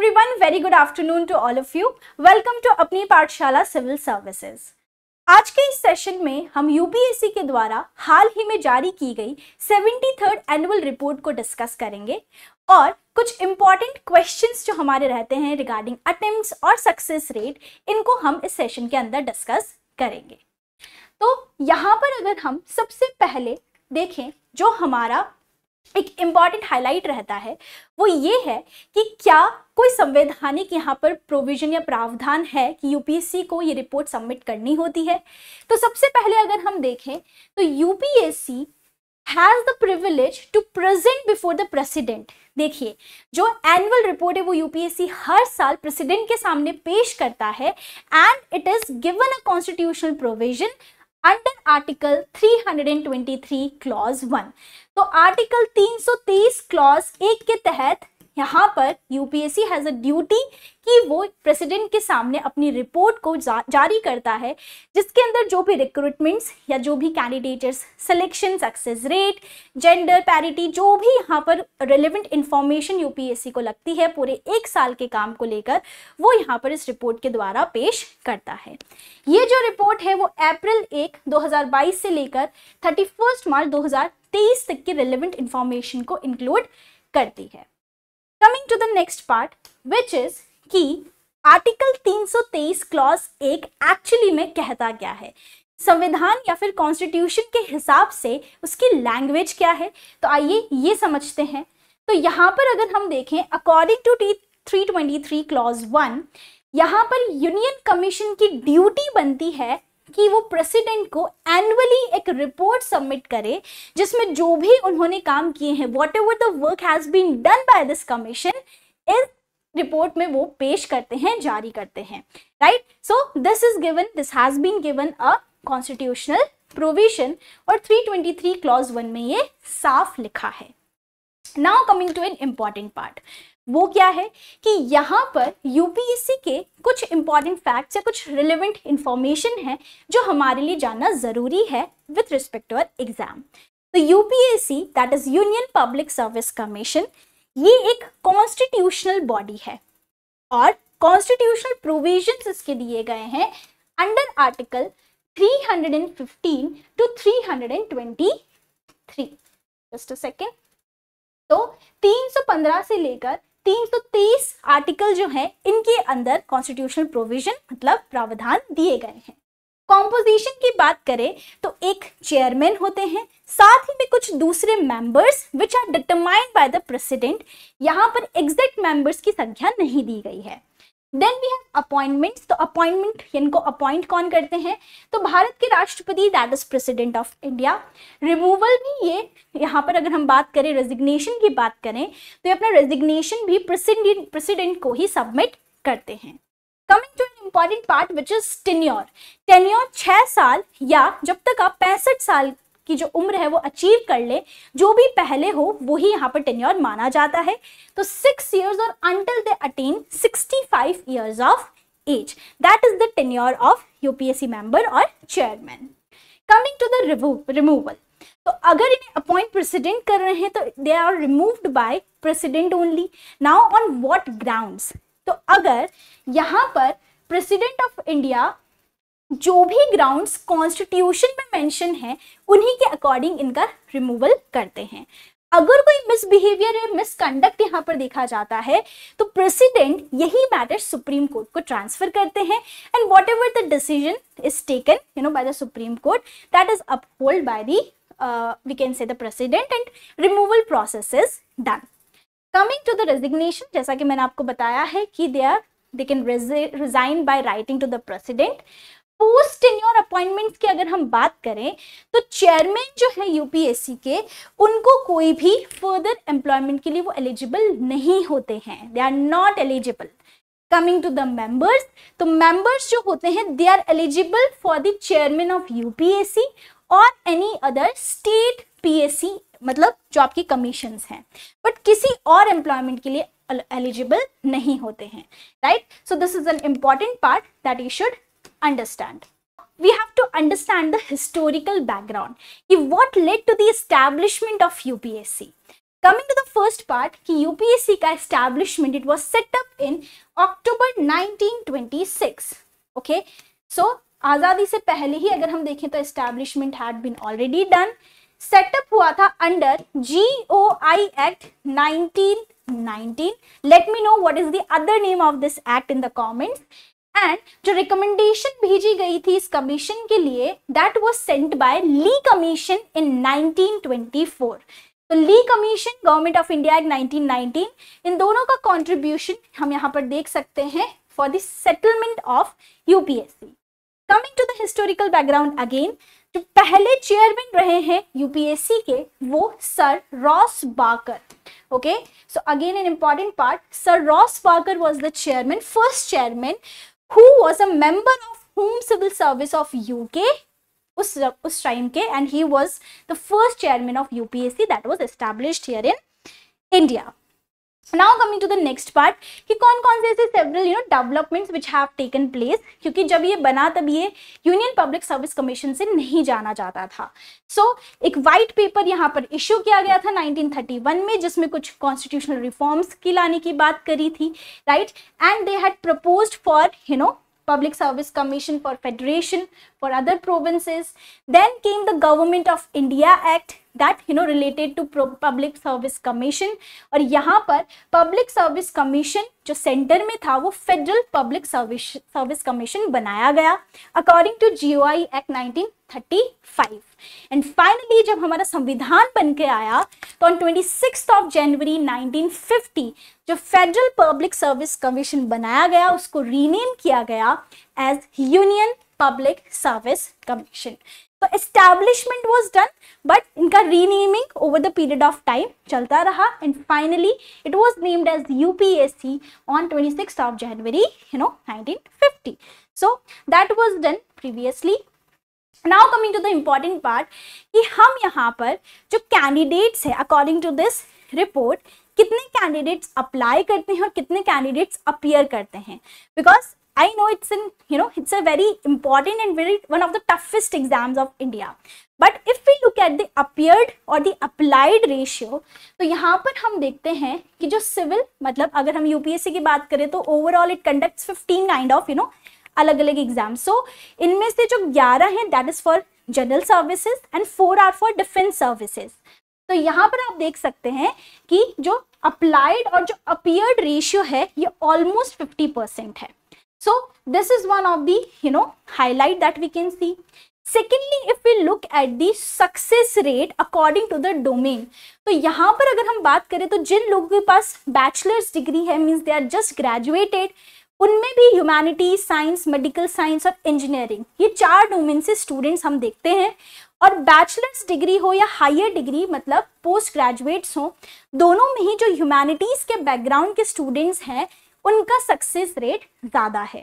everyone, very good afternoon to all of you. Welcome to अपनी पाठशाला civil services. आज के इस सेशन में हम यूपीएससी के द्वारा हाल ही में जारी की गई 73rd एनुअल रिपोर्ट को डिस्कस करेंगे और कुछ इंपॉर्टेंट क्वेश्चंस जो हमारे रहते हैं रिगार्डिंग अटेम्प्ट्स और सक्सेस रेट, इनको हम इस सेशन के अंदर डिस्कस करेंगे। तो यहाँ पर अगर हम सबसे पहले देखें, जो हमारा एक इम्पॉर्टेंट हाईलाइट रहता है वो ये है कि क्या कोई संवैधानिक यहाँ पर प्रोविजन या प्रावधान है कि यूपीएससी को ये रिपोर्ट सबमिट करनी होती है। तो सबसे पहले अगर हम देखें तो UPSC has the privilege to present before the president. देखिए, जो एनुअल रिपोर्ट है वो यूपीएससी हर साल प्रेसिडेंट के सामने पेश करता है and it is given a constitutional provision under article 323 clause 1। तो आर्टिकल 323 क्लॉज 1 के तहत यहाँ पर यूपीएससी हैज अ ड्यूटी कि वो प्रेसिडेंट के सामने अपनी रिपोर्ट को जारी करता है, जिसके अंदर जो भी रिक्रूटमेंट्स या जो भी candidates selection, success rate, gender parity, जो भी यहाँ पर रिलेवेंट इंफॉर्मेशन यूपीएससी को लगती है पूरे एक साल के काम को लेकर, वो यहाँ पर इस रिपोर्ट के द्वारा पेश करता है। ये जो रिपोर्ट है वो अप्रैल 1, 2022 से लेकर 31 मार्च 2023 तक की रिलेवेंट इंफॉर्मेशन को इंक्लूड करती है। Coming to the next part which is कि आर्टिकल 323 क्लॉज 1 एक्चुअली में कहता क्या है, संविधान या फिर कॉन्स्टिट्यूशन के हिसाब से उसकी लैंग्वेज क्या है। तो आइए ये समझते हैं। तो यहाँ पर अगर हम देखें अकॉर्डिंग टू 323 क्लॉज 1, यहाँ पर यूनियन कमीशन की ड्यूटी बनती है कि वो प्रेसिडेंट को एनुअली एक रिपोर्ट सबमिट करे जिसमें जो भी उन्होंने काम किए हैं, whatever the work has been done by this commission, इस रिपोर्ट में वो पेश करते हैं, जारी करते हैं, right. So this has been given a constitutional provision और 323 क्लॉज 1 में ये साफ लिखा है। Now coming to an important part, वो क्या है कि यहाँ पर यूपीएससी के कुछ इंपॉर्टेंट फैक्ट्स या कुछ रिलेवेंट इंफॉर्मेशन है जो हमारे लिए जानना जरूरी है विथ रिस्पेक्ट टू एग्जाम। तो UPSC, that is union public service commission, ये एक कॉन्स्टिट्यूशनल बॉडी है और कॉन्स्टिट्यूशनल प्रोविजंस इसके दिए गए हैं under article 315 to 323। Just a second. तो 315 से लेकर 323 आर्टिकल जो है, इनके अंदर कॉन्स्टिट्यूशनल प्रोविजन मतलब प्रावधान दिए गए हैं। कॉम्पोजिशन की बात करें तो एक चेयरमैन होते हैं, साथ ही में कुछ दूसरे members which are determined by the president. यहाँ पर एग्जैक्ट मेंबर्स की संख्या नहीं दी गई है। Then we have appointments. तो अपॉइंटमेंट, इनको अपॉइंट कौन करते हैं? तो भारत के राष्ट्रपति, that is president of India. Removal भी ये, यहाँ पर अगर हम बात करें रेजिग्नेशन की बात करें तो ये अपना रेजिग्नेशन भी प्रेसिडेंट को ही सबमिट करते हैं। Coming to an important part which is tenure. Tenure 6 साल या जब तक आप 65 साल की जो उम्र है वो अचीव कर ले, जो भी पहले हो वही यहाँ पर टेन्योर माना जाता है। तो 6 years और until they attain 65 years of age, that is the tenure of UPSC member और chairman. Coming to the removal, तो अगर इन्हें अपॉइंट प्रेसिडेंट कर रहे हैं तो they are removed by president only. Now on what grounds? तो अगर यहाँ पर प्रेसिडेंट ऑफ इंडिया जो भी ग्राउंड्स कॉन्स्टिट्यूशन में मेंशन है उन्हीं के अकॉर्डिंग इनका रिमूवल करते हैं। अगर कोई मिसबिहेवियर या मिसकंडक्ट यहाँ पर देखा जाता है तो प्रेसिडेंट यही मैटर सुप्रीम कोर्ट को ट्रांसफर करते हैं and whatever the decision is taken by the Supreme Court, that is uphold by the we can say the president and removal process is done. Coming to the resignation, जैसा कि मैंने आपको बताया है कि they can resign by writing to the president. Post tenure appointments की अगर हम बात करें तो चेयरमैन जो है यूपीएससी के, उनको कोई भी फर्दर एम्प्लॉयमेंट के लिए वो एलिजिबल नहीं होते हैं, they are not eligible. Coming to the members, तो मेंबर्स जो होते हैं they are eligible for the chairman of UPSC और एनी अदर स्टेट पीएससी, मतलब जो आपकी कमीशंस हैं, बट किसी और एम्प्लॉयमेंट के लिए एलिजिबल नहीं होते हैं, right. So this is an important part that you should understand. We have to understand the historical background. What led to the establishment of UPSC? Coming to the first part कि UPSC का establishment it was set up in October 1926. Okay, so आजादी से पहले ही अगर हम देखें तो establishment had been already done. Setup हुआ था under GOI act 1919. Let me know what is the other name of this act in the comments. And जो रिकमेंडेशन भेजी गई थी इस कमीशन के लिए that was sent by Lee commission in 1924. तो Lee commission, government of India act 1919, इन दोनों का कंट्रीब्यूशन हम यहाँ पर देख सकते हैं for the settlement of UPSC. Coming to the historical background again, जो पहले चेयरमैन रहे हैं यूपीएससी के वो sir Ross Barker. Okay, so again an important part, sir Ross Barker was the chairman, first chairman who was a member of Home Civil Service of UK उस time के, and he was the first chairman of UPSC that was established here in India. Now coming to the next part कि कौन कौन से ऐसे several developments which have taken place, क्योंकि जब ये बना तब ये यूनियन पब्लिक सर्विस कमीशन से नहीं जाना जाता था. सो एक वाइट पेपर यहाँ पर इश्यू किया गया था 1931 में जिसमें कुछ कॉन्स्टिट्यूशनल रिफॉर्म्स की लाने की बात करी थी, right. And they had proposed for Public Service Commission for Federation for other provinces. Then came the Government of India Act that related to Public Service Commission. और यहाँ पर Public Service Commission जो सेंटर में था वो Federal Public Service Commission बनाया गया according to GOI Act 1935. And finally जब हमारा संविधान बन के आया तो on 26th of January 1950 जो Federal Public Service Commission बनाया गया उसको रीनेम किया गया as Union Public Service Commission. तो establishment was done but इनका renaming over the period of time चलता रहा and finally it was named as UPSC on 26th of January 1950. So that was done previously. Now coming to the important part कि हम यहाँ पर जो candidates है according to this report कितने candidates apply करते हैं और कितने कैंडिडेट्स अपीयर करते हैं, because I know it's a very important and very one of the toughest exams of India. But if we look at the appeared or the applied ratio, तो यहाँ पर हम देखते हैं कि जो सिविल मतलब अगर हम यूपीएससी की बात करें तो overall it conducts 15 kind of अलग अलग एग्जाम. सो इनमें से जो 11 हैं that is for general services and 4 are for defence services. तो यहाँ पर आप देख सकते हैं कि जो अप्लाइड और जो अपीयर्ड रेशियो है ये ऑलमोस्ट 50% है. So this is one of the highlight that we can see. Secondly, if we look at the success rate according to the domain, तो यहाँ पर अगर हम बात करें तो जिन लोगों के पास बैचलर्स डिग्री है means they are just graduated, उनमें भी ह्यूमैनिटी, साइंस, मेडिकल साइंस और इंजीनियरिंग ये 4 डोमेन से स्टूडेंट्स हम देखते हैं. और बैचलर्स डिग्री हो या हायर डिग्री मतलब पोस्ट ग्रेजुएट्स हो, दोनों में ही जो ह्यूमैनिटीज के बैकग्राउंड के स्टूडेंट्स हैं उनका सक्सेस रेट ज्यादा है.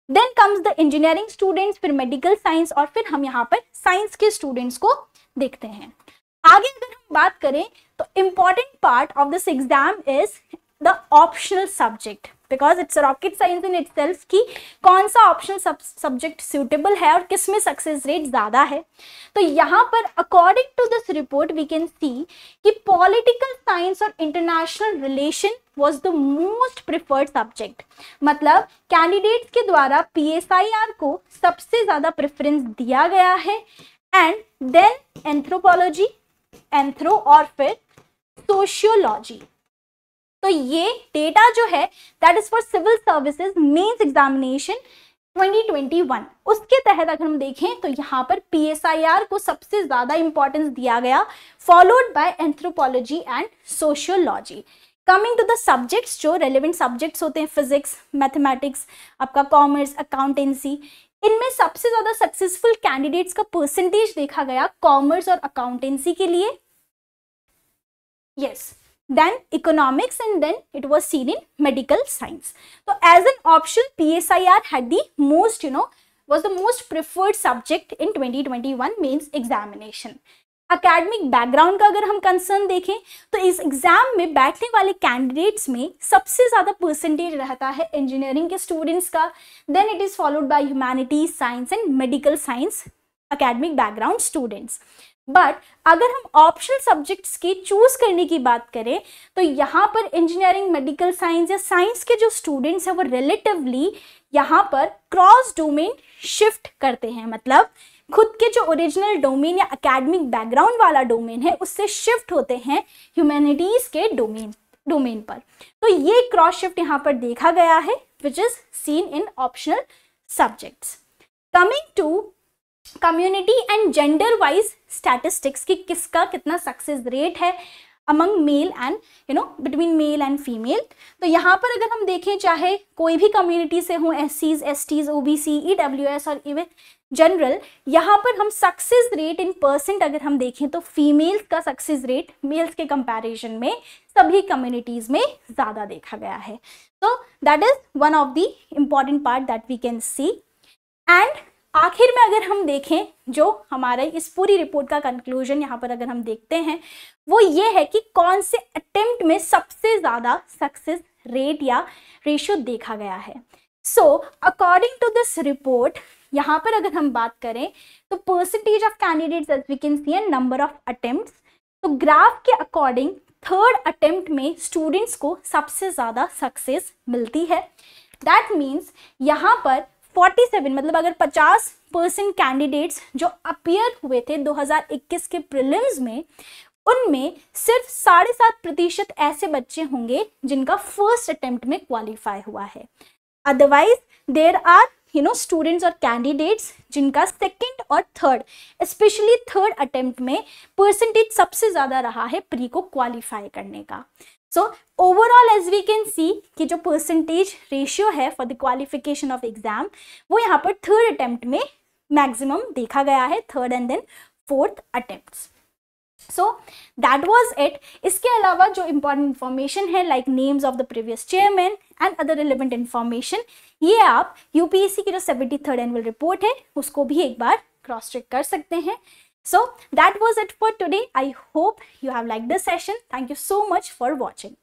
Then comes the engineering students, फिर मेडिकल साइंस और फिर हम यहाँ पर साइंस के स्टूडेंट्स को देखते हैं. आगे अगर हम बात करें तो important part of this exam is the optional subject, because it's rocket science in itself कि कौन सा ऑप्शनल सब्जेक्ट सूटेबल है और किस में सक्सेस रेट ज्यादा है. तो यहाँ पर according to this report we can see कि पॉलिटिकल साइंस और international relation was the most preferred subject. मतलब कैंडिडेट्स के द्वारा PSIR को सबसे ज्यादा प्रेफरेंस दिया गया है. एंड देन एंथ्रोपोलॉजी, एंथ्रो और फिर सोशियोलॉजी. तो ये डेटा जो है that is for civil services mains examination 2021. उसके तहत अगर हम देखें तो यहाँ पर PSIR को सबसे ज्यादा इंपॉर्टेंस दिया गया, followed by anthropology and sociology. Coming to the subjects, जो रेलिवेंट सब्जेक्ट्स होते हैं फिजिक्स, मैथमेटिक्स, आपका कॉमर्स, अकाउंटेंसी, इनमें सबसे ज्यादा सक्सेसफुल कैंडिडेट्स का परसेंटेज देखा गया कॉमर्स और अकाउंटेंसी के लिए. Yes, then economics and then it was seen in medical science. तो as an option PSIR had the most was the most preferred subject in 2021 mains examination. Academic background का अगर हम concern देखें तो इस एग्जाम में बैठने वाले कैंडिडेट्स में सबसे ज्यादा परसेंटेज रहता है इंजीनियरिंग के स्टूडेंट्स का. Then it is followed by humanities, science and medical science academic background students. But अगर हम ऑप्शनल सब्जेक्ट्स की चूज करने की बात करें तो यहाँ पर इंजीनियरिंग, मेडिकल साइंस या साइंस के जो स्टूडेंट्स हैं वो रिलेटिवली यहाँ पर क्रॉस डोमेन शिफ्ट करते हैं, मतलब खुद के जो ओरिजिनल डोमेन या एकेडमिक बैकग्राउंड वाला डोमेन है उससे शिफ्ट होते हैं ह्यूमैनिटीज के डोमेन पर। तो ये क्रॉस शिफ्ट यहाँ पर देखा गया है which is seen in optional subjects. Coming to community and gender wise statistics की किसका कितना सक्सेस रेट है among male and between male and female. तो यहाँ पर अगर हम देखें चाहे कोई भी कम्युनिटी से हो, SCs, STs, OBC, EWS और इवन जनरल, यहाँ पर हम सक्सेस रेट इन परसेंट अगर हम देखें तो फीमेल्स का सक्सेस रेट मेल्स के कंपैरिजन में सभी कम्युनिटीज में ज़्यादा देखा गया है। तो that is one of the important part that we can see. And आखिर में अगर हम देखें जो हमारा इस पूरी रिपोर्ट का कंक्लूजन यहाँ पर अगर हम देखते हैं वो ये है कि कौन से अटेम्प्ट में सबसे ज़्यादा सक्सेस रेट या रेशियो देखा गया है। So according to this report यहाँ पर अगर हम बात करें तो percentage of candidates as we can see and number of attempts, तो ग्राफ के अकॉर्डिंग थर्ड अटेम्प्ट में स्टूडेंट्स को सबसे ज़्यादा सक्सेस मिलती है। दैट मीन्स यहाँ पर 47 मतलब अगर 50% कैंडिडेट्स जो अपीयर हुए थे 2021 के प्रीलिम्स में, उनमें सिर्फ 7.5% ऐसे बच्चे होंगे जिनका फर्स्ट अटेम्प्ट में क्वालिफाई हुआ है। अदरवाइज देयर आर स्टूडेंट्स और कैंडिडेट्स जिनका सेकंड और थर्ड, स्पेशली थर्ड अटेम्प्ट में परसेंटेज सबसे ज़्यादा रहा है प्री को क्वालिफाई करने का। So overall as we can see कि जो परसेंटेज रेशियो है for the qualification of exam वो यहाँ पर थर्ड अटेम्प्ट में मैक्सिमम देखा गया है, third and then fourth attempts. So that was it. इसके अलावा जो इम्पॉर्टेंट इन्फॉर्मेशन है like names of the previous chairman and other relevant information, ये आप यूपीएससी की जो 73rd एनुअल रिपोर्ट है उसको भी एक बार क्रॉस चेक कर सकते हैं। So that was it for today. I hope you have liked this session. Thank you so much for watching.